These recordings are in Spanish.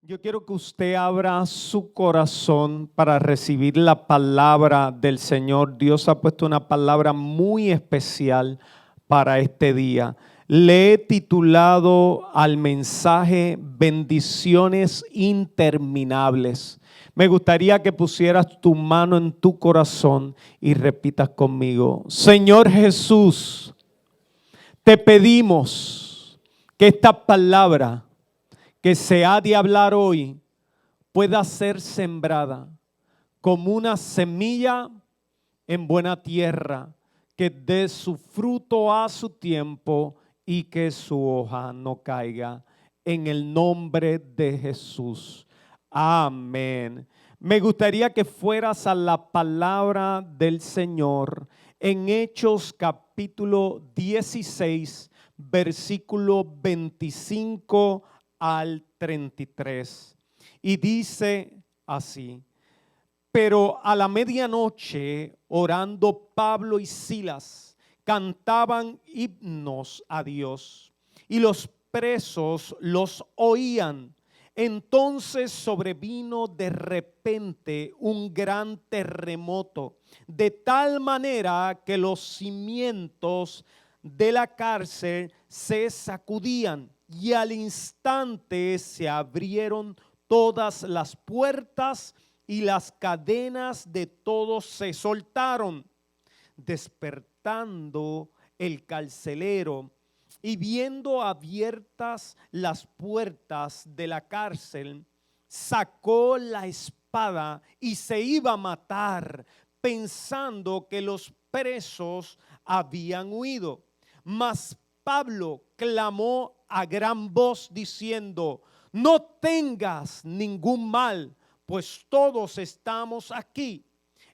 Yo quiero que usted abra su corazón para recibir la palabra del Señor. Dios ha puesto una palabra muy especial para este día. Le he titulado al mensaje Bendiciones interminables. Me gustaría que pusieras tu mano en tu corazón y repitas conmigo: Señor Jesús, te pedimos que esta palabra que se ha de hablar hoy pueda ser sembrada como una semilla en buena tierra, que dé su fruto a su tiempo y que su hoja no caiga. En el nombre de Jesús. Amén. Me gustaría que fueras a la palabra del Señor en Hechos capítulo 16, versículo 25 al 33. Y dice así: pero a la medianoche, orando, Pablo y Silas cantaban himnos a Dios, y los presos los oían. Entonces sobrevino de repente un gran terremoto, de tal manera que los cimientos de la cárcel se sacudían, y al instante se abrieron todas las puertas y las cadenas de todos se soltaron. Despertando el carcelero y viendo abiertas las puertas de la cárcel, sacó la espada y se iba a matar, pensando que los presos habían huido. Mas Pablo clamó a gran voz diciendo: no tengas ningún mal, pues todos estamos aquí.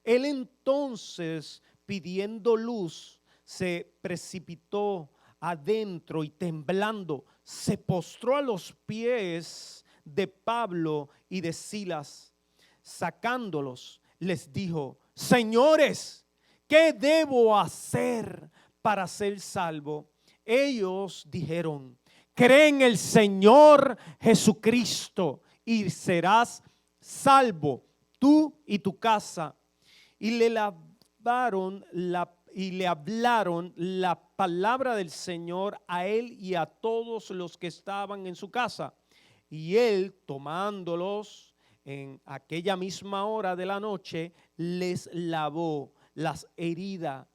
Él entonces, pidiendo luz, se precipitó adentro y temblando, se postró a los pies de Pablo y de Silas. Sacándolos, les dijo: señores, ¿qué debo hacer para ser salvo? Ellos dijeron: cree en el Señor Jesucristo y serás salvo, tú y tu casa. Y le hablaron la palabra del Señor a él y a todos los que estaban en su casa. Y él, tomándolos en aquella misma hora de la noche, les lavó las heridas,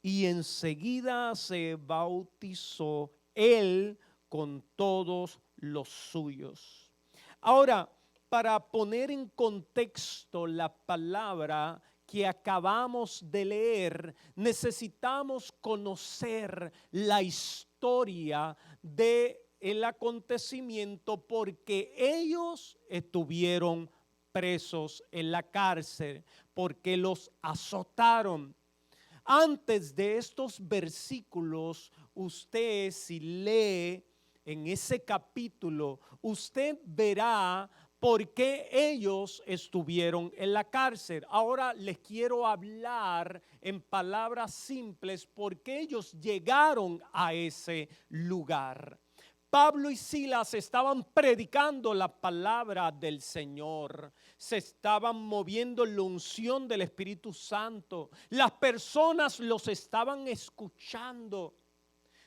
y enseguida se bautizó él con todos los suyos. Ahora, para poner en contexto la palabra que acabamos de leer, necesitamos conocer la historia del acontecimiento, porque ellos estuvieron presos en la cárcel, porque los azotaron. Antes de estos versículos, usted, si lee en ese capítulo, usted verá por qué ellos estuvieron en la cárcel. Ahora les quiero hablar en palabras simples por qué ellos llegaron a ese lugar. Pablo y Silas estaban predicando la palabra del Señor, se estaban moviendo en la unción del Espíritu Santo, las personas los estaban escuchando.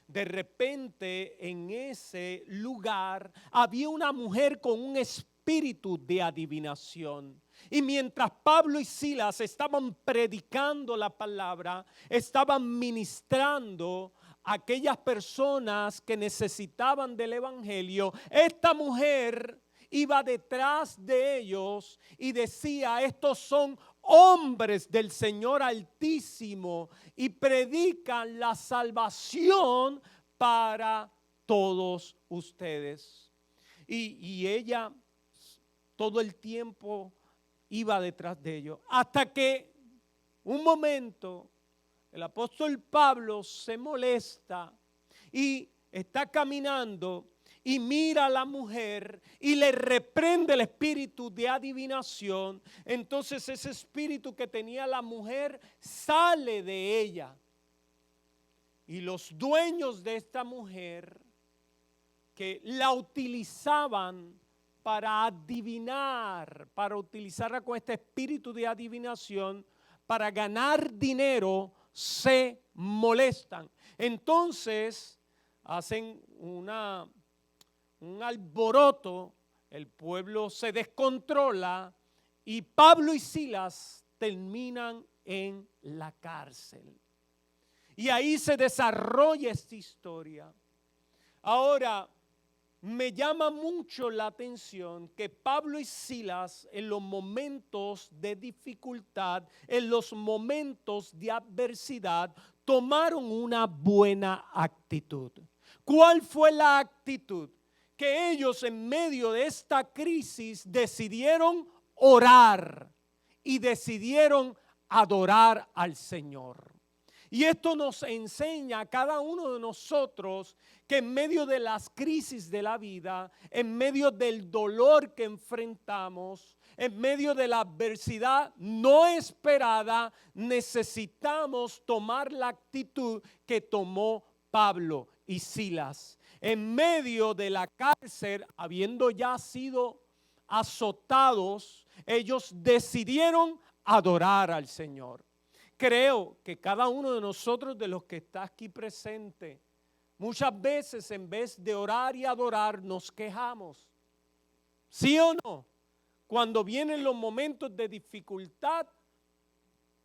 De repente en ese lugar había una mujer con un espíritu de adivinación. Y mientras Pablo y Silas estaban predicando la palabra, estaban ministrando a aquellas personas que necesitaban del evangelio, esta mujer iba detrás de ellos y decía: estos son hombres del Señor Altísimo y predican la salvación para todos ustedes. Y ella todo el tiempo iba detrás de ellos, hasta que un momento el apóstol Pablo se molesta y está caminando y mira a la mujer y le reprende el espíritu de adivinación. Entonces ese espíritu que tenía la mujer sale de ella. Y los dueños de esta mujer, que la utilizaban para adivinar, para utilizarla con este espíritu de adivinación, para ganar dinero, se molestan. Entonces hacen un alboroto, el pueblo se descontrola y Pablo y Silas terminan en la cárcel. Y ahí se desarrolla esta historia. Ahora, me llama mucho la atención que Pablo y Silas en los momentos de dificultad, en los momentos de adversidad, tomaron una buena actitud. ¿Cuál fue la actitud? Que ellos en medio de esta crisis decidieron orar y decidieron adorar al Señor. Y esto nos enseña a cada uno de nosotros que en medio de las crisis de la vida, en medio del dolor que enfrentamos, en medio de la adversidad no esperada, necesitamos tomar la actitud que tomó Pablo y Silas. En medio de la cárcel, habiendo ya sido azotados, ellos decidieron adorar al Señor. Creo que cada uno de nosotros, de los que está aquí presente, muchas veces en vez de orar y adorar nos quejamos. ¿Sí o no? Cuando vienen los momentos de dificultad,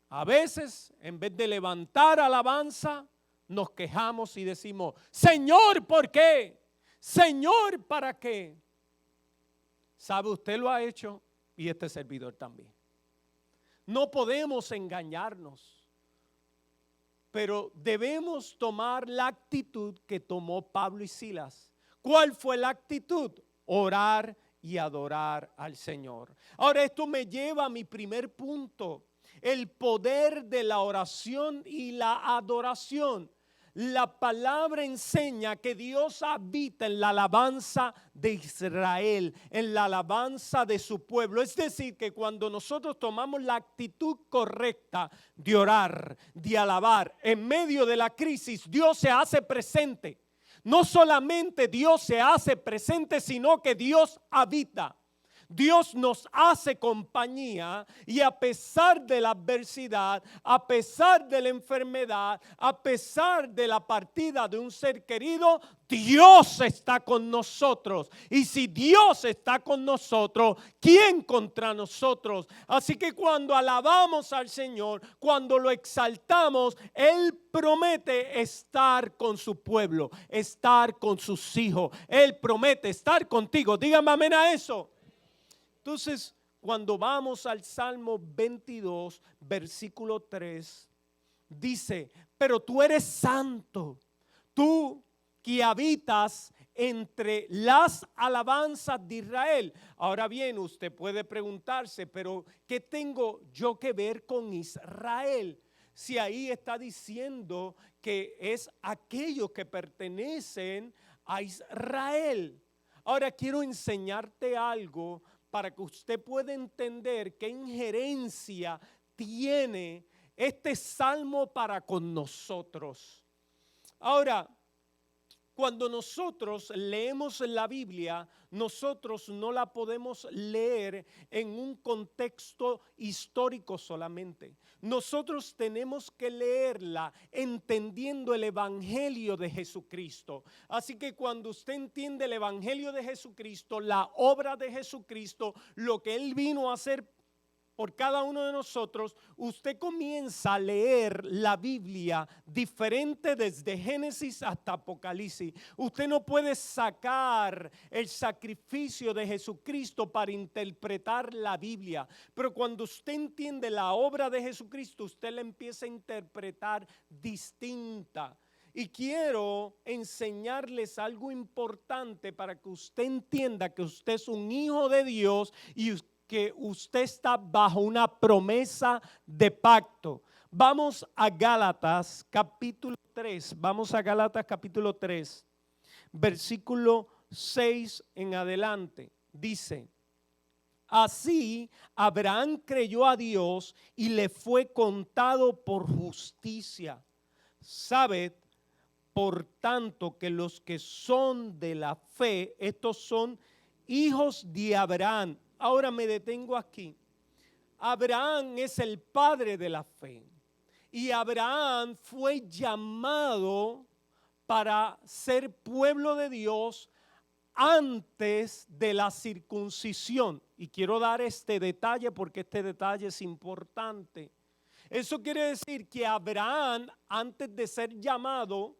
a veces en vez de levantar alabanza, nos quejamos y decimos, Señor, ¿por qué? Señor, ¿para qué? ¿Sabe? Usted lo ha hecho y este servidor también. No podemos engañarnos, pero debemos tomar la actitud que tomó Pablo y Silas. ¿Cuál fue la actitud? Orar y adorar al Señor. Ahora esto me lleva a mi primer punto, el poder de la oración y la adoración. La palabra enseña que Dios habita en la alabanza de Israel, en la alabanza de su pueblo. Es decir, que cuando nosotros tomamos la actitud correcta de orar, de alabar, en medio de la crisis, Dios se hace presente. No solamente Dios se hace presente, sino que Dios habita. Dios nos hace compañía y a pesar de la adversidad, a pesar de la enfermedad, a pesar de la partida de un ser querido, Dios está con nosotros. Y si Dios está con nosotros, ¿quién contra nosotros? Así que cuando alabamos al Señor, cuando lo exaltamos, Él promete estar con su pueblo, estar con sus hijos. Él promete estar contigo. Dígame amén a eso. Entonces, cuando vamos al Salmo 22, versículo 3, dice, pero tú eres santo, tú que habitas entre las alabanzas de Israel. Ahora bien, usted puede preguntarse, pero ¿qué tengo yo que ver con Israel? Si ahí está diciendo que es aquellos que pertenecen a Israel. Ahora quiero enseñarte algo para que usted pueda entender qué injerencia tiene este salmo para con nosotros. Ahora, cuando nosotros leemos la Biblia, nosotros no la podemos leer en un contexto histórico solamente. Nosotros tenemos que leerla entendiendo el Evangelio de Jesucristo. Así que cuando usted entiende el Evangelio de Jesucristo, la obra de Jesucristo, lo que Él vino a hacer por cada uno de nosotros, usted comienza a leer la Biblia diferente desde Génesis hasta Apocalipsis. Usted no puede sacar el sacrificio de Jesucristo para interpretar la Biblia, pero cuando usted entiende la obra de Jesucristo, usted la empieza a interpretar distinta. Y quiero enseñarles algo importante para que usted entienda que usted es un hijo de Dios y que usted está bajo una promesa de pacto. Vamos a Gálatas capítulo 3. Vamos a Gálatas capítulo 3, versículo 6 en adelante. Dice, así Abraham creyó a Dios y le fue contado por justicia. Sabed, por tanto, que los que son de la fe, estos son hijos de Abraham. Ahora me detengo aquí. Abraham es el padre de la fe. Y Abraham fue llamado para ser pueblo de Dios antes de la circuncisión. Y quiero dar este detalle porque este detalle es importante. Eso quiere decir que Abraham, antes de ser llamado,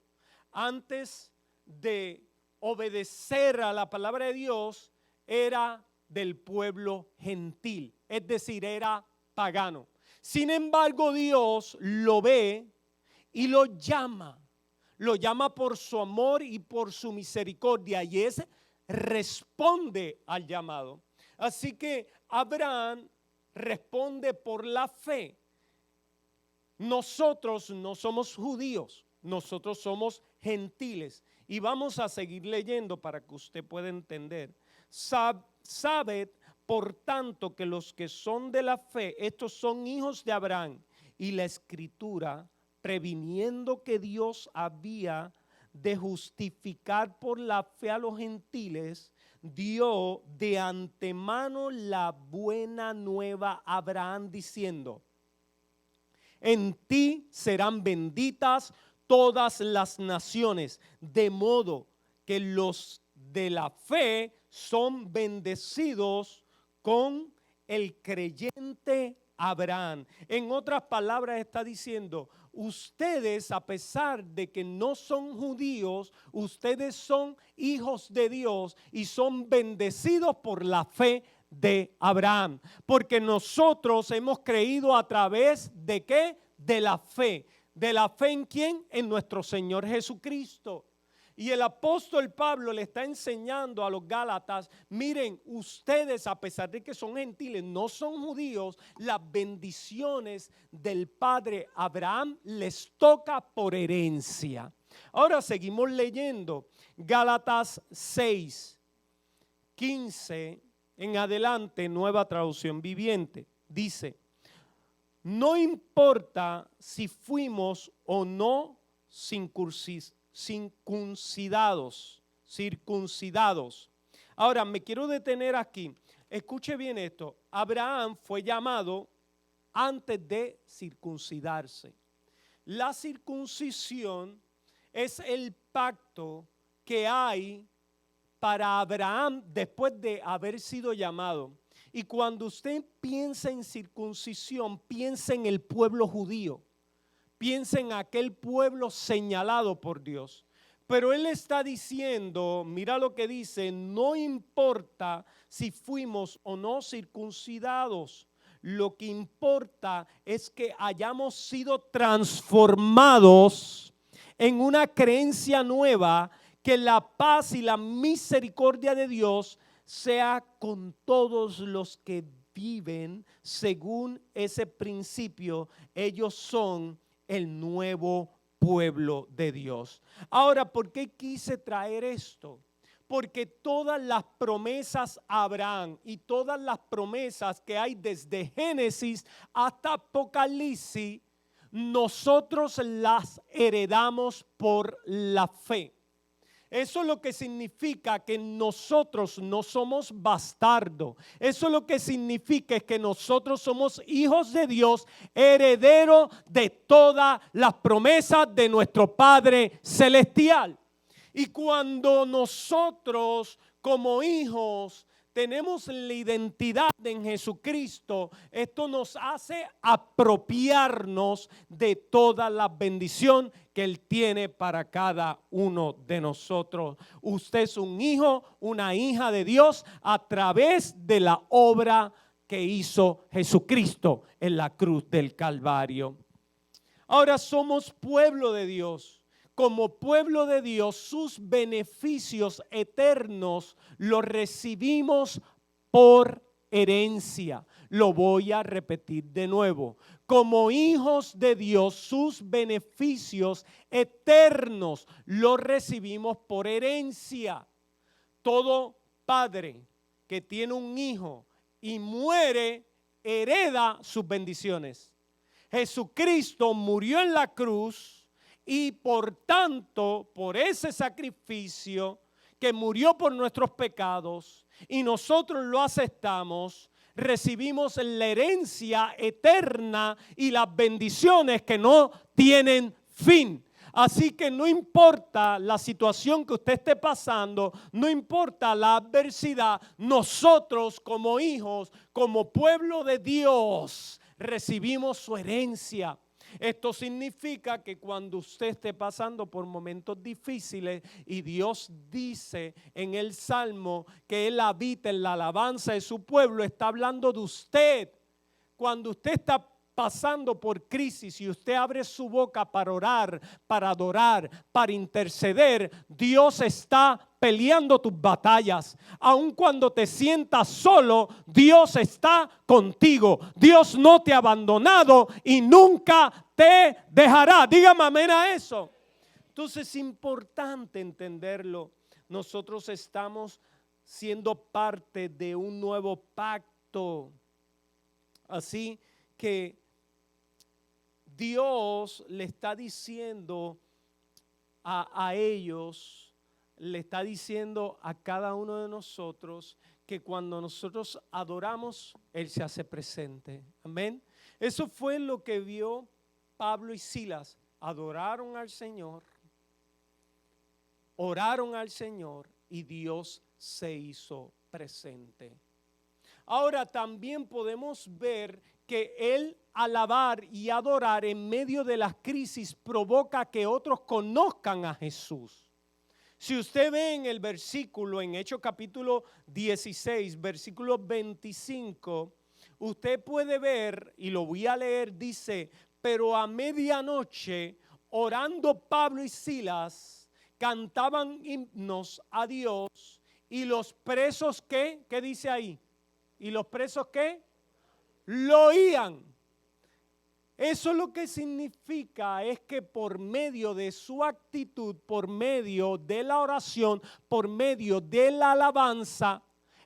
antes de obedecer a la palabra de Dios, era del pueblo gentil, es decir, era pagano. Sin embargo, Dios lo ve y lo llama por su amor y por su misericordia, y ese responde al llamado. Así que Abraham responde por la fe. Nosotros no somos judíos, nosotros somos gentiles. Y vamos a seguir leyendo para que usted pueda entender. Sabed, por tanto, que los que son de la fe, estos son hijos de Abraham. Y la Escritura, previniendo que Dios había de justificar por la fe a los gentiles, dio de antemano la buena nueva a Abraham, diciendo: en ti serán benditas todas las naciones, de modo que los de la fe son bendecidos con el creyente Abraham. En otras palabras está diciendo, ustedes, a pesar de que no son judíos, ustedes son hijos de Dios y son bendecidos por la fe de Abraham, porque nosotros hemos creído a través de ¿qué? De la fe. ¿De la fe en quién? En nuestro Señor Jesucristo. Y el apóstol Pablo le está enseñando a los Gálatas, miren, ustedes, a pesar de que son gentiles, no son judíos, las bendiciones del padre Abraham les toca por herencia. Ahora seguimos leyendo Gálatas 6, 15 en adelante, Nueva Traducción Viviente. Dice: no importa si fuimos o no circuncidados. Ahora me quiero detener aquí. Escuche bien esto. Abraham fue llamado antes de circuncidarse. La circuncisión es el pacto que hay para Abraham después de haber sido llamado. Y cuando usted piensa en circuncisión, piensa en el pueblo judío. Piensa en aquel pueblo señalado por Dios. Pero él está diciendo, mira lo que dice, no importa si fuimos o no circuncidados. Lo que importa es que hayamos sido transformados en una creencia nueva, que la paz y la misericordia de Dios sea con todos los que viven según ese principio. Ellos son el nuevo pueblo de Dios. Ahora, ¿por qué quise traer esto? Porque todas las promesas a Abraham y todas las promesas que hay desde Génesis hasta Apocalipsis, nosotros las heredamos por la fe. Eso es lo que significa que nosotros no somos bastardos. Eso es lo que significa es que nosotros somos hijos de Dios, herederos de todas las promesas de nuestro Padre Celestial. Y cuando nosotros como hijos tenemos la identidad en Jesucristo, esto nos hace apropiarnos de toda la bendición que Él tiene para cada uno de nosotros. Usted es un hijo, una hija de Dios a través de la obra que hizo Jesucristo en la cruz del Calvario. Ahora somos pueblo de Dios. Como pueblo de Dios, sus beneficios eternos los recibimos por herencia. Lo voy a repetir de nuevo. Como hijos de Dios, sus beneficios eternos los recibimos por herencia. Todo padre que tiene un hijo y muere, hereda sus bendiciones. Jesucristo murió en la cruz. Y por tanto, por ese sacrificio que murió por nuestros pecados y nosotros lo aceptamos, recibimos la herencia eterna y las bendiciones que no tienen fin. Así que no importa la situación que usted esté pasando, no importa la adversidad, nosotros como hijos, como pueblo de Dios, recibimos su herencia. Esto significa que cuando usted esté pasando por momentos difíciles y Dios dice en el Salmo que Él habita en la alabanza de su pueblo, está hablando de usted. Cuando usted está pasando por crisis y usted abre su boca para orar, para adorar, para interceder, Dios está peleando tus batallas. Aun cuando te sientas solo, Dios está contigo. Dios no te ha abandonado y nunca te dejará. Dígame amén a eso. Entonces es importante entenderlo. Nosotros estamos siendo parte de un nuevo pacto. Así que Dios le está diciendo a ellos, le está diciendo a cada uno de nosotros que cuando nosotros adoramos, Él se hace presente. Amén. Eso fue lo que vio Pablo y Silas. Adoraron al Señor, oraron al Señor y Dios se hizo presente. Ahora también podemos ver que el alabar y adorar en medio de las crisis provoca que otros conozcan a Jesús. Si usted ve en el versículo, en Hechos capítulo 16, versículo 25, usted puede ver, y lo voy a leer, dice, pero a medianoche, orando Pablo y Silas, cantaban himnos a Dios, y los presos, ¿qué? ¿Qué dice ahí? ¿Y los presos qué? Lo oían. Eso lo que significa es que por medio de su actitud, por medio de la oración, por medio de la alabanza,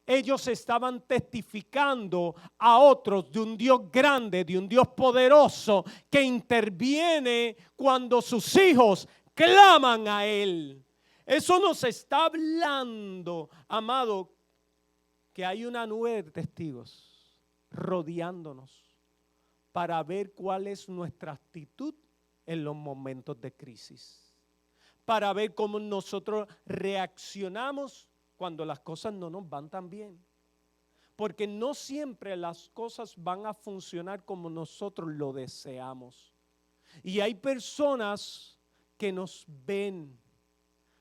ellos estaban testificando a otros de un Dios grande, de un Dios poderoso que interviene cuando sus hijos claman a Él. Eso nos está hablando, amado, que hay una nube de testigos rodeándonos para ver cuál es nuestra actitud en los momentos de crisis, para ver cómo nosotros reaccionamos cuando las cosas no nos van tan bien, porque no siempre las cosas van a funcionar como nosotros lo deseamos. Y hay personas que nos ven,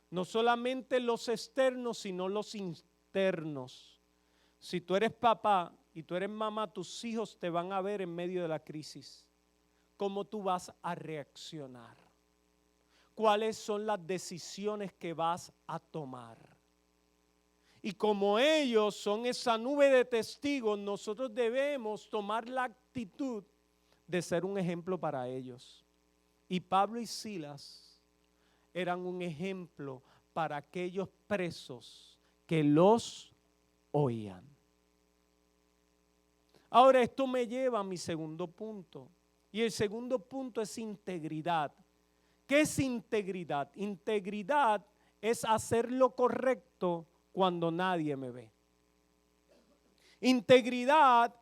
no solamente los externos, sino los internos. Si tú eres papá y tú eres mamá, tus hijos te van a ver en medio de la crisis. ¿Cómo tú vas a reaccionar? ¿Cuáles son las decisiones que vas a tomar? Y como ellos son esa nube de testigos, nosotros debemos tomar la actitud de ser un ejemplo para ellos. Y Pablo y Silas eran un ejemplo para aquellos presos que los oían. Ahora esto me lleva a mi segundo punto. Y el segundo punto es integridad. ¿Qué es integridad? Integridad es hacer lo correcto cuando nadie me ve. Integridad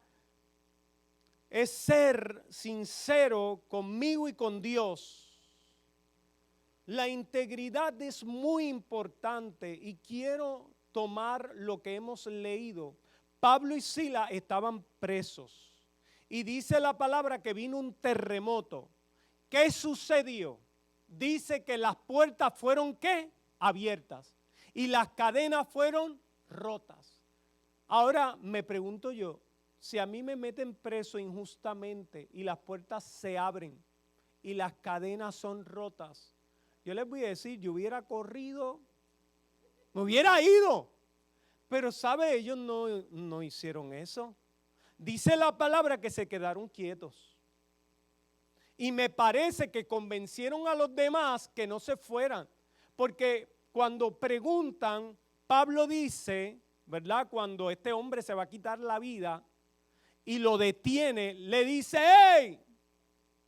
es ser sincero conmigo y con Dios. La integridad es muy importante y quiero tomar lo que hemos leído. Pablo y Silas estaban presos y dice la palabra que vino un terremoto. ¿Qué sucedió? Dice que las puertas fueron ¿qué? Abiertas y las cadenas fueron rotas. Ahora me pregunto yo, si a mí me meten preso injustamente y las puertas se abren y las cadenas son rotas, yo les voy a decir, yo hubiera corrido, me hubiera ido. Pero ¿sabe? Ellos no hicieron eso. Dice la palabra que se quedaron quietos. Y me parece que convencieron a los demás que no se fueran. Porque cuando preguntan, Pablo dice, ¿verdad? Cuando este hombre se va a quitar la vida y lo detiene, le dice, ¡hey!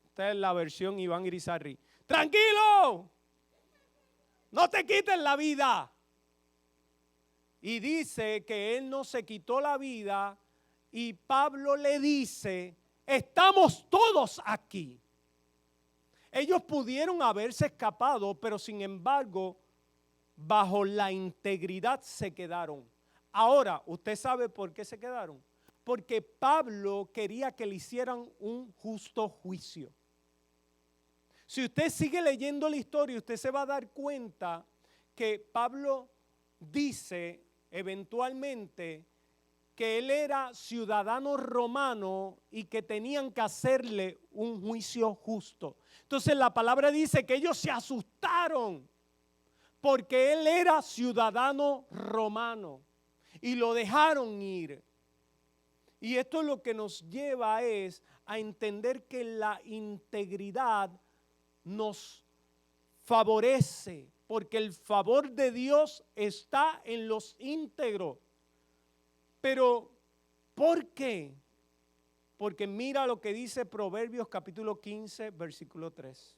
Esta es la versión Iván Irizarry. ¡Tranquilo! ¡No te quiten la vida! y dice que él no se quitó la vida, y Pablo le dice, estamos todos aquí. Ellos pudieron haberse escapado, pero sin embargo, bajo la integridad se quedaron. Ahora, ¿usted sabe por qué se quedaron? Porque Pablo quería que le hicieran un justo juicio. Si usted sigue leyendo la historia, usted se va a dar cuenta que Pablo dice eventualmente que él era ciudadano romano y que tenían que hacerle un juicio justo. Entonces la palabra dice que ellos se asustaron porque él era ciudadano romano y lo dejaron ir. Y esto lo que nos lleva es a entender que la integridad nos favorece, porque el favor de Dios está en los íntegros. Pero, ¿por qué? Porque mira lo que dice Proverbios capítulo 15, versículo 3.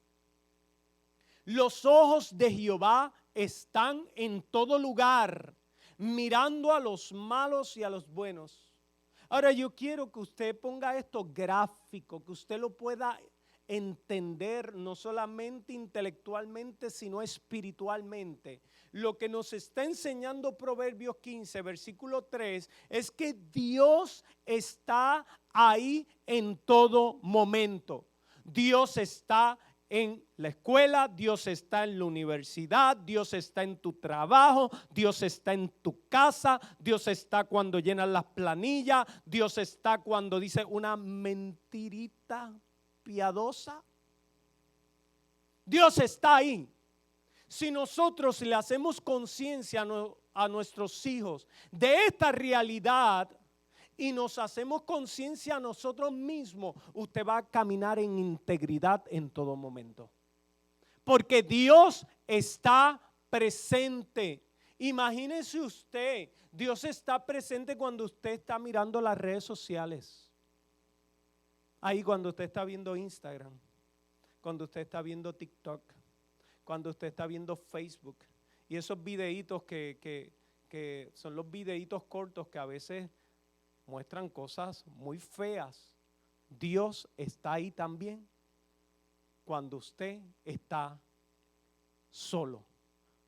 Los ojos de Jehová están en todo lugar, mirando a los malos y a los buenos. Ahora yo quiero que usted ponga esto gráfico, que usted lo pueda entender no solamente intelectualmente, sino espiritualmente. Lo que nos está enseñando Proverbios 15, versículo 3, es que Dios está ahí en todo momento. Dios está en la escuela, Dios está en la universidad, Dios está en tu trabajo, Dios está en tu casa, Dios está cuando llenas las planillas, Dios está cuando dice una mentirita piadosa. Dios está ahí. Si nosotros le hacemos conciencia a nuestros hijos de esta realidad y nos hacemos conciencia a nosotros mismos, usted va a caminar en integridad en todo momento. Porque Dios está presente. Imagínese usted, Dios está presente cuando usted está mirando las redes sociales. Ahí cuando usted está viendo Instagram, cuando usted está viendo TikTok, cuando usted está viendo Facebook. Y esos videitos que son los videitos cortos que a veces muestran cosas muy feas. Dios está ahí también cuando usted está solo.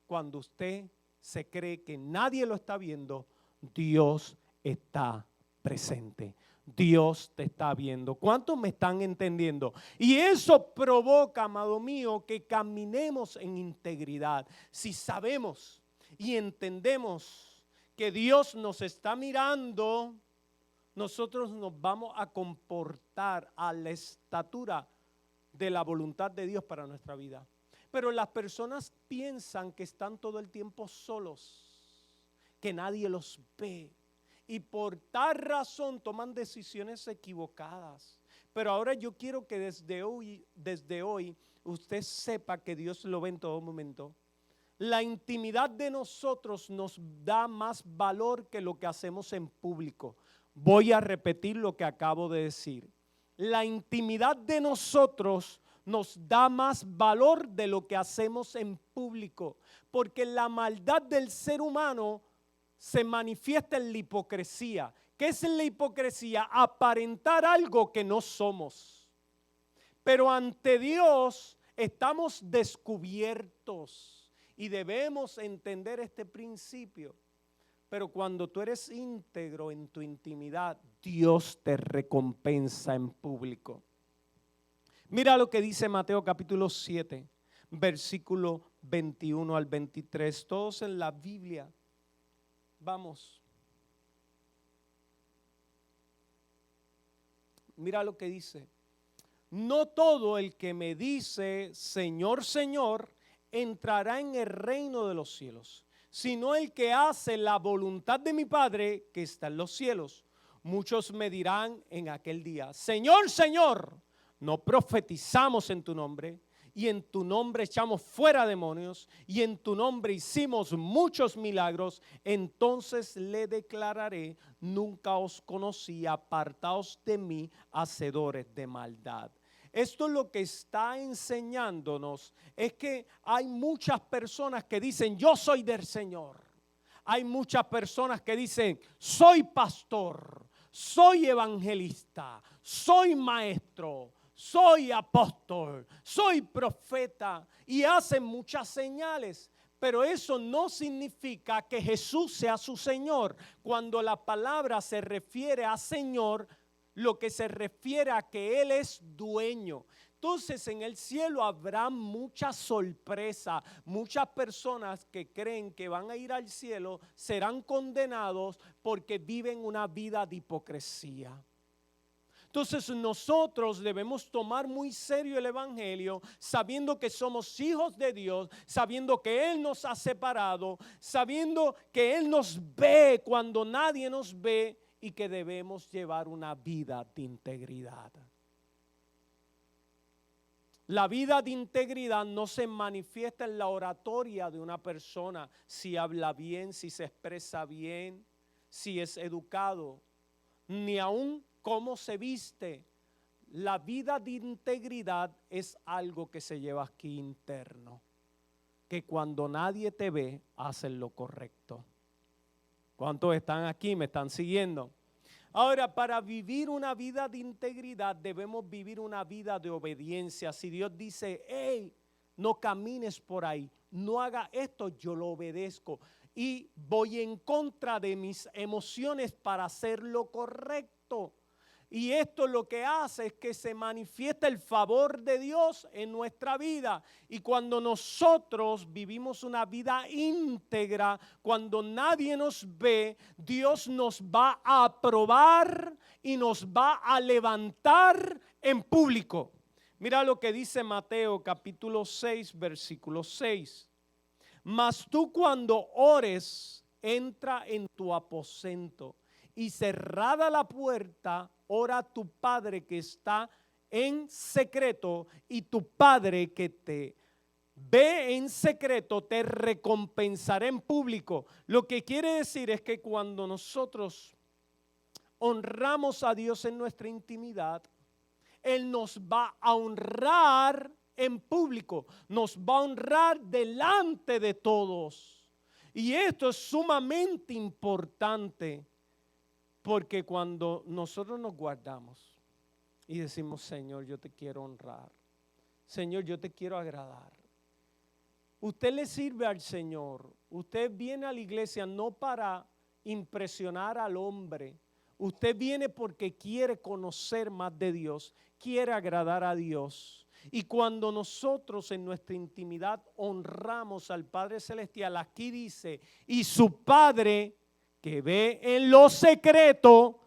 Cuando usted se cree que nadie lo está viendo, Dios está presente. Dios te está viendo. ¿Cuántos me están entendiendo? Y eso provoca, amado mío, que caminemos en integridad. Si sabemos y entendemos que Dios nos está mirando, nosotros nos vamos a comportar a la estatura de la voluntad de Dios para nuestra vida. Pero las personas piensan que están todo el tiempo solos, que nadie los ve. Y por tal razón toman decisiones equivocadas. Pero ahora yo quiero que desde hoy usted sepa que Dios lo ve en todo momento. La intimidad de nosotros nos da más valor que lo que hacemos en público. Voy a repetir lo que acabo de decir. La intimidad de nosotros nos da más valor de lo que hacemos en público. Porque la maldad del ser humano se manifiesta en la hipocresía. ¿Qué es la hipocresía? Aparentar algo que no somos. Pero ante Dios estamos descubiertos y debemos entender este principio. Pero cuando tú eres íntegro en tu intimidad, Dios te recompensa en público. Mira lo que dice Mateo capítulo 7, versículo 21 al 23. Todos en la Biblia. Vamos. Mira lo que dice. No todo el que me dice Señor, Señor, entrará en el reino de los cielos, sino el que hace la voluntad de mi Padre que está en los cielos. Muchos me dirán en aquel día, Señor, Señor, ¿no profetizamos en tu nombre? Y en tu nombre echamos fuera demonios, y en tu nombre hicimos muchos milagros. Entonces le declararé, nunca os conocí, apartaos de mí, hacedores de maldad. Esto lo que está enseñándonos es que hay muchas personas que dicen, yo soy del Señor. hay muchas personas que dicen, soy pastor, soy evangelista, soy maestro, soy apóstol, soy profeta, y hacen muchas señales. Pero eso no significa que Jesús sea su Señor. Cuando la palabra se refiere a Señor, lo que se refiere a que Él es dueño. Entonces en el cielo habrá mucha sorpresa. Muchas personas que creen que van a ir al cielo serán condenados porque viven una vida de hipocresía. Entonces nosotros debemos tomar muy serio el evangelio, sabiendo que somos hijos de Dios, sabiendo que Él nos ha separado, sabiendo que Él nos ve cuando nadie nos ve y que debemos llevar una vida de integridad. La vida de integridad no se manifiesta en la oratoria de una persona, si habla bien, si se expresa bien, si es educado, ni aún cómo se viste. La vida de integridad es algo que se lleva aquí interno, que cuando nadie te ve, haces lo correcto. ¿Cuántos están aquí? ¿Me están siguiendo? Ahora, para vivir una vida de integridad, debemos vivir una vida de obediencia. Si Dios dice, hey, no camines por ahí, no haga esto, yo lo obedezco. Y voy en contra de mis emociones para hacer lo correcto. Y esto lo que hace es que se manifiesta el favor de Dios en nuestra vida. Y cuando nosotros vivimos una vida íntegra, cuando nadie nos ve, Dios nos va a aprobar y nos va a levantar en público. Mira lo que dice Mateo capítulo 6, versículo 6. Mas tú cuando ores, entra en tu aposento y cerrada la puerta, ora a tu Padre que está en secreto, y tu Padre que te ve en secreto te recompensará en público. Lo que quiere decir es que cuando nosotros honramos a Dios en nuestra intimidad, Él nos va a honrar en público, nos va a honrar delante de todos. Y esto es sumamente importante. Porque cuando nosotros nos guardamos y decimos, Señor, yo te quiero honrar, Señor, yo te quiero agradar. Usted le sirve al Señor, usted viene a la iglesia no para impresionar al hombre, usted viene porque quiere conocer más de Dios, quiere agradar a Dios. Y cuando nosotros en nuestra intimidad honramos al Padre Celestial, aquí dice, y su Padre que ve en lo secreto,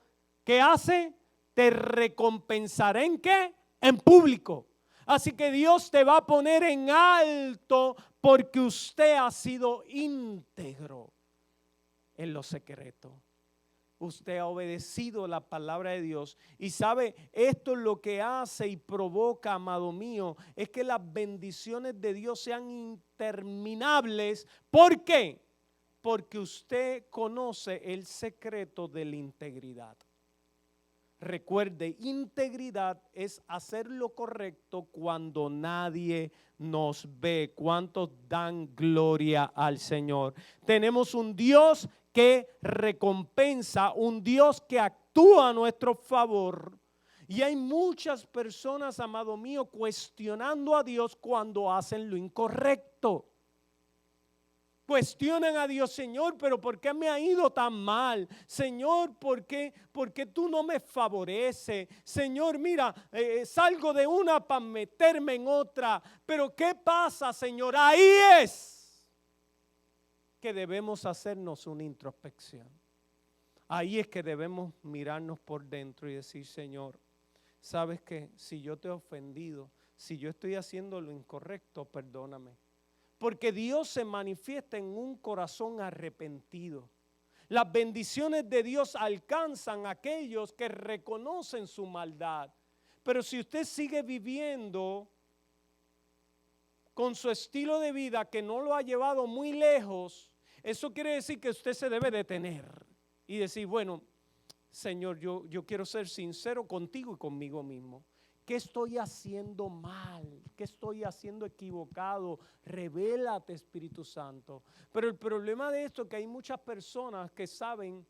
¿qué hace? Te recompensará ¿en qué? En público. Así que Dios te va a poner en alto porque usted ha sido íntegro en lo secreto. Usted ha obedecido la palabra de Dios. Y sabe, esto es lo que hace y provoca, amado mío, es que las bendiciones de Dios sean interminables. ¿Por qué? Porque usted conoce el secreto de la integridad. Recuerde, integridad es hacer lo correcto cuando nadie nos ve. ¿Cuántos dan gloria al Señor? Tenemos un Dios que recompensa, un Dios que actúa a nuestro favor. Y hay muchas personas, amado mío, cuestionando a Dios cuando hacen lo incorrecto. Cuestionan a Dios, Señor, pero ¿por qué me ha ido tan mal? Señor, ¿por qué tú no me favoreces? Señor, mira, salgo de una para meterme en otra. Pero ¿qué pasa, Señor? Ahí es que debemos hacernos una introspección. Ahí es que debemos mirarnos por dentro y decir, Señor, ¿sabes qué? Si yo te he ofendido, si yo estoy haciendo lo incorrecto, perdóname. Porque Dios se manifiesta en un corazón arrepentido. Las bendiciones de Dios alcanzan a aquellos que reconocen su maldad. Pero si usted sigue viviendo con su estilo de vida que no lo ha llevado muy lejos, eso quiere decir que usted se debe detener y decir, bueno, Señor, yo quiero ser sincero contigo y conmigo mismo. ¿qué estoy haciendo mal? ¿Qué estoy haciendo equivocado? Revélate, Espíritu Santo. Pero el problema de esto es que hay muchas personas que saben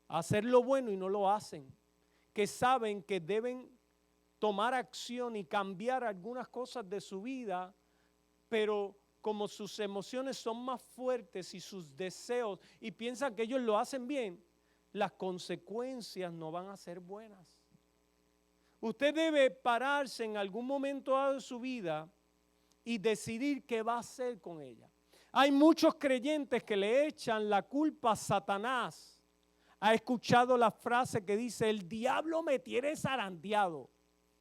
hacer lo bueno y no lo hacen, que saben que deben tomar acción y cambiar algunas cosas de su vida, pero como sus emociones son más fuertes y sus deseos y piensan que ellos lo hacen bien, las consecuencias no van a ser buenas. Usted debe pararse en algún momento de su vida y decidir qué va a hacer con ella. Hay muchos creyentes que le echan la culpa a Satanás. ¿Ha escuchado la frase que dice, el diablo me tiene zarandeado?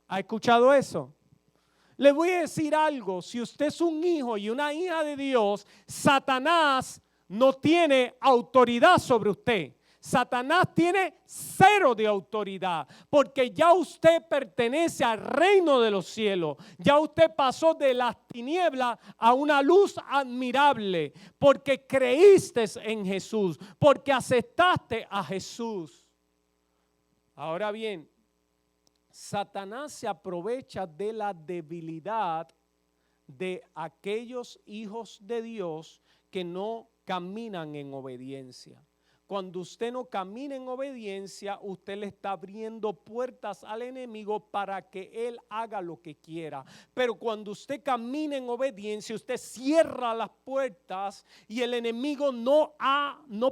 ¿Ha escuchado eso? Le voy a decir algo, si usted es un hijo y una hija de Dios, Satanás no tiene autoridad sobre usted. Satanás tiene cero de autoridad, porque ya usted pertenece al reino de los cielos. Ya usted pasó de las tinieblas a una luz admirable, porque creíste en Jesús, porque aceptaste a Jesús. Ahora bien, Satanás se aprovecha de la debilidad de aquellos hijos de Dios que no caminan en obediencia. Cuando usted no camina en obediencia, usted le está abriendo puertas al enemigo para que él haga lo que quiera. Pero cuando usted camina en obediencia, usted cierra las puertas y el enemigo no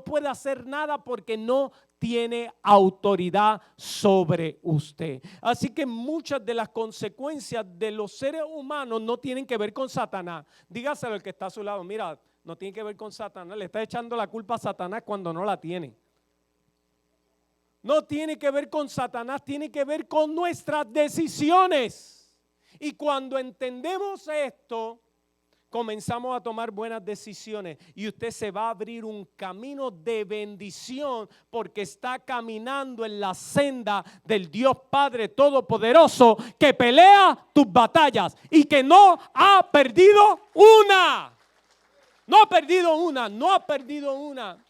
puede hacer nada porque no tiene autoridad sobre usted. Así que muchas de las consecuencias de los seres humanos no tienen que ver con Satanás. Dígaselo al que está a su lado, mira, no tiene que ver con Satanás, le está echando la culpa a Satanás cuando no la tiene. No tiene que ver con Satanás, tiene que ver con nuestras decisiones. Y cuando entendemos esto, comenzamos a tomar buenas decisiones y usted se va a abrir un camino de bendición porque está caminando en la senda del Dios Padre Todopoderoso que pelea tus batallas y que no ha perdido una. No ha perdido una, no ha perdido una.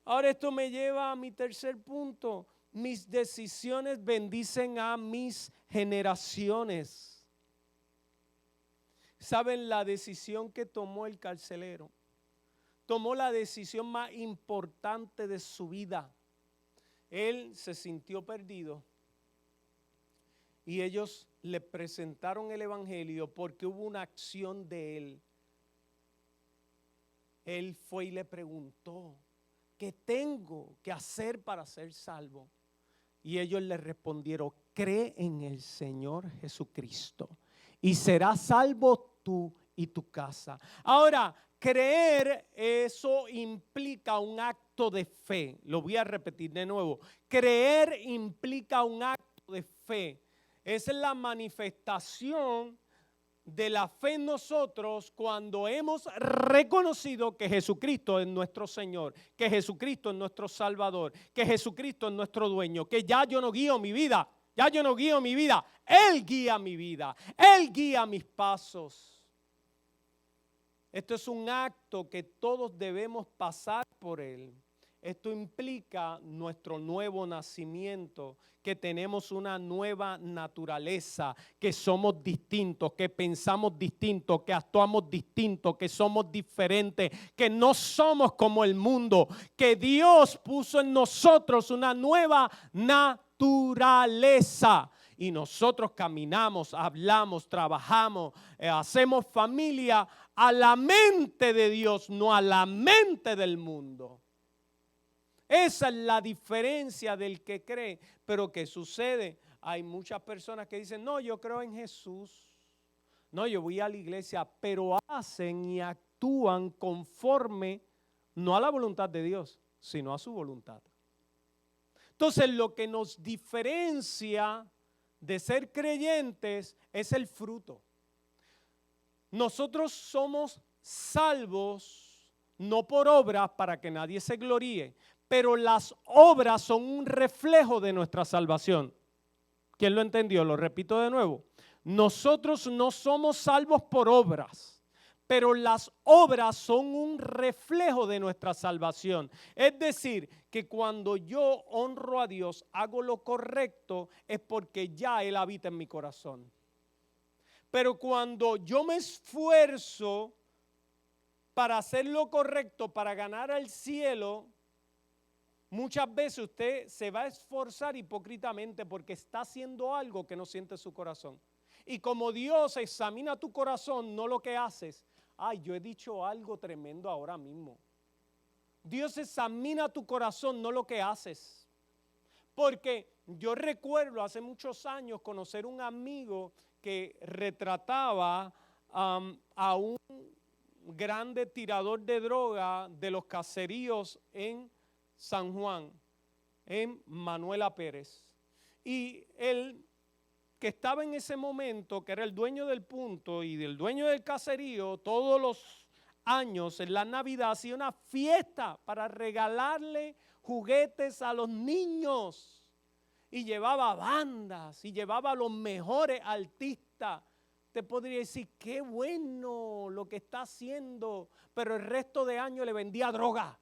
Ahora esto me lleva a mi tercer punto. Mis decisiones bendicen a mis generaciones. ¿Saben la decisión que tomó el carcelero? Tomó la decisión más importante de su vida. Él se sintió perdido y ellos le presentaron el evangelio porque hubo una acción de él. Él fue y le preguntó, ¿qué tengo que hacer para ser salvo? Y ellos le respondieron, cree en el Señor Jesucristo y serás salvo tú y tu casa. Ahora, creer, eso implica un acto de fe. Lo voy a repetir de nuevo. Creer implica un acto de fe. Esa es la manifestación de la fe en nosotros cuando hemos reconocido que Jesucristo es nuestro Señor, que Jesucristo es nuestro Salvador, que Jesucristo es nuestro dueño, que ya yo no guío mi vida, ya yo no guío mi vida, Él guía mi vida, Él guía mis pasos. Esto es un acto que todos debemos pasar por Él. Esto implica nuestro nuevo nacimiento, que tenemos una nueva naturaleza, que somos distintos, que pensamos distintos, que actuamos distintos, que somos diferentes, que no somos como el mundo, que Dios puso en nosotros una nueva naturaleza. Y nosotros caminamos, hablamos, trabajamos, hacemos familia a la mente de Dios, no a la mente del mundo. Esa es la diferencia del que cree. Pero ¿qué sucede? Hay muchas personas que dicen, no, yo creo en Jesús. No, yo voy a la iglesia, pero hacen y actúan conforme, no a la voluntad de Dios, sino a su voluntad. Entonces, lo que nos diferencia de ser creyentes es el fruto. Nosotros somos salvos, no por obras para que nadie se gloríe, pero las obras son un reflejo de nuestra salvación. ¿Quién lo entendió? Lo repito de nuevo. Nosotros no somos salvos por obras, pero las obras son un reflejo de nuestra salvación. Es decir, que cuando yo honro a Dios, hago lo correcto, es porque ya Él habita en mi corazón. Pero cuando yo me esfuerzo para hacer lo correcto, para ganar al cielo, muchas veces usted se va a esforzar hipócritamente porque está haciendo algo que no siente su corazón. Y como Dios examina tu corazón, no lo que haces. Ay, yo he dicho algo tremendo ahora mismo. Dios examina tu corazón, no lo que haces. Porque yo recuerdo hace muchos años conocer un amigo que retrataba a un grande tirador de droga de los caseríos en San Juan, en Manuela Pérez. Y él, que estaba en ese momento, que era el dueño del punto y del dueño del caserío, todos los años en la Navidad hacía una fiesta para regalarle juguetes a los niños y llevaba bandas y llevaba a los mejores artistas. Te podría decir, qué bueno lo que está haciendo, pero el resto de año le vendía droga.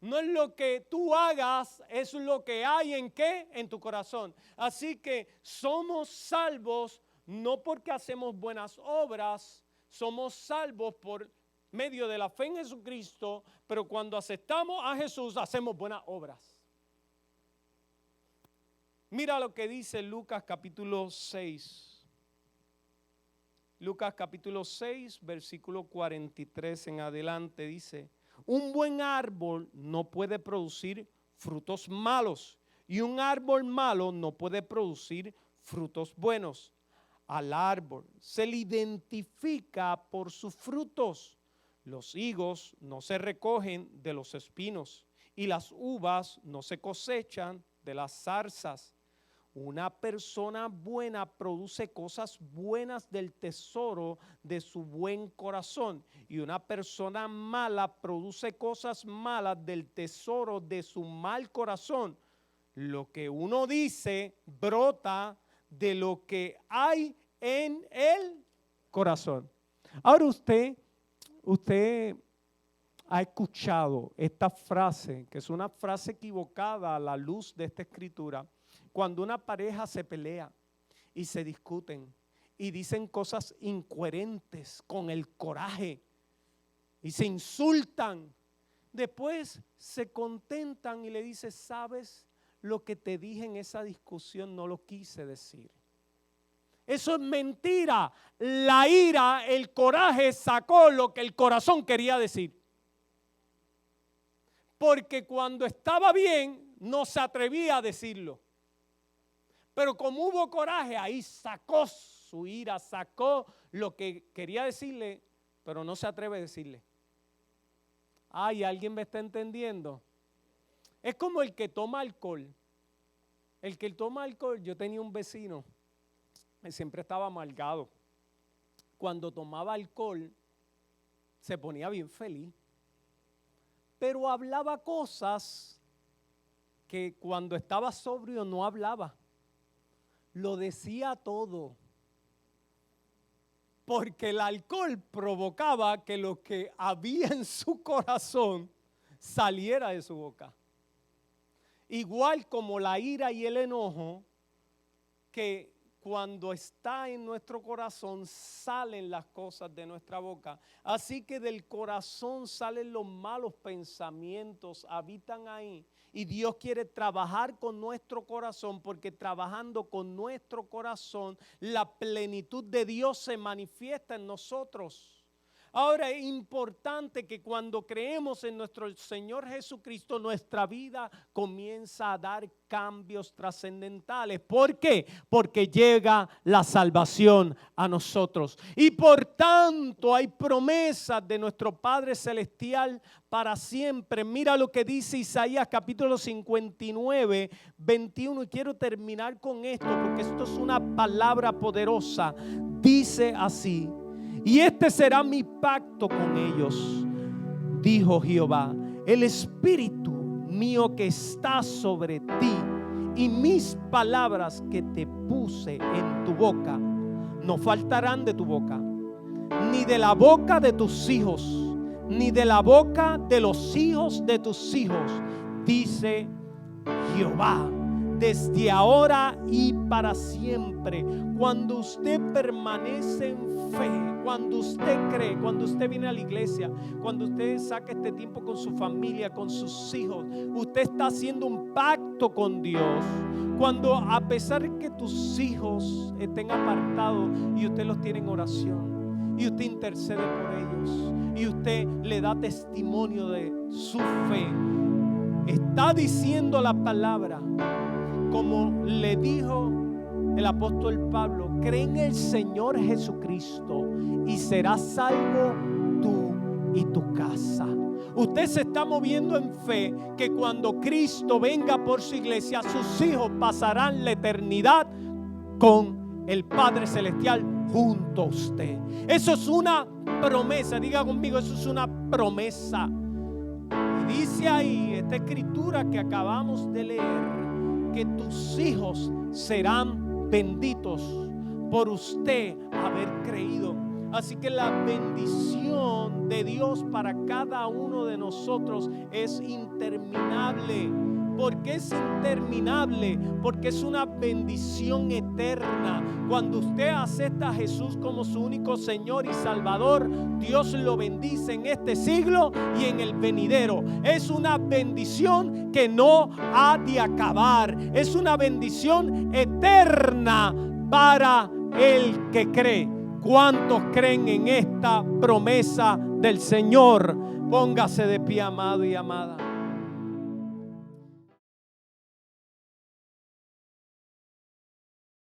No es lo que tú hagas, es lo que hay en qué, en tu corazón. Así que somos salvos no porque hacemos buenas obras, somos salvos por medio de la fe en Jesucristo, pero cuando aceptamos a Jesús hacemos buenas obras. Mira lo que dice Lucas capítulo 6. Lucas capítulo 6, versículo 43 en adelante dice: un buen árbol no puede producir frutos malos y un árbol malo no puede producir frutos buenos. Al árbol se le identifica por sus frutos. Los higos no se recogen de los espinos y las uvas no se cosechan de las zarzas. Una persona buena produce cosas buenas del tesoro de su buen corazón y una persona mala produce cosas malas del tesoro de su mal corazón. Lo que uno dice brota de lo que hay en el corazón. Ahora usted ha escuchado esta frase, que es una frase equivocada a la luz de esta escritura. Cuando una pareja se pelea y se discuten y dicen cosas incoherentes con el coraje y se insultan, después se contentan y le dicen, ¿sabes? Lo que te dije en esa discusión no lo quise decir. Eso es mentira. La ira, el coraje sacó lo que el corazón quería decir. Porque cuando estaba bien no se atrevía a decirlo. Pero como hubo coraje, ahí sacó su ira, sacó lo que quería decirle, pero no se atreve a decirle. Ay, ¿alguien me está entendiendo? Es como el que toma alcohol. El que toma alcohol, yo tenía un vecino, él siempre estaba amargado. Cuando tomaba alcohol, se ponía bien feliz. Pero hablaba cosas que cuando estaba sobrio no hablaba. Lo decía todo, porque el alcohol provocaba que lo que había en su corazón saliera de su boca. Igual como la ira y el enojo, que cuando está en nuestro corazón salen las cosas de nuestra boca. Así que del corazón salen los malos pensamientos, habitan ahí. Y Dios quiere trabajar con nuestro corazón, porque trabajando con nuestro corazón, la plenitud de Dios se manifiesta en nosotros. Ahora es importante que cuando creemos en nuestro Señor Jesucristo, nuestra vida comienza a dar cambios trascendentales. ¿Por qué? Porque llega la salvación a nosotros. Y por tanto hay promesas de nuestro Padre Celestial para siempre. Mira lo que dice Isaías capítulo 59, 21. Y quiero terminar con esto porque esto es una palabra poderosa. Dice así: y este será mi pacto con ellos, dijo Jehová, el espíritu mío que está sobre ti y mis palabras que te puse en tu boca no faltarán de tu boca, ni de la boca de tus hijos, ni de la boca de los hijos de tus hijos, dice Jehová, desde ahora y para siempre. Cuando usted permanece en fe, cuando usted cree, cuando usted viene a la iglesia, cuando usted saca este tiempo con su familia, con sus hijos, usted está haciendo un pacto con Dios. Cuando a pesar de que tus hijos estén apartados y usted los tiene en oración y usted intercede por ellos y usted le da testimonio de su fe, está diciendo la palabra, como le dijo el apóstol Pablo: cree en el Señor Jesucristo y serás salvo tú y tu casa. Usted se está moviendo en fe que cuando Cristo venga por su iglesia, sus hijos pasarán la eternidad con el Padre Celestial junto a usted. Eso es una promesa. Diga conmigo, eso es una promesa. Y dice ahí esta escritura que acabamos de leer, que tus hijos serán benditos por usted haber creído. Así que la bendición de Dios para cada uno de nosotros es interminable. ¿Por qué es interminable? Porque es una bendición eterna. Cuando usted acepta a Jesús como su único Señor y Salvador, Dios lo bendice en este siglo y en el venidero. Es una bendición que no ha de acabar. Es una bendición eterna para el que cree. ¿Cuántos creen en esta promesa del Señor? Póngase de pie, amado y amada.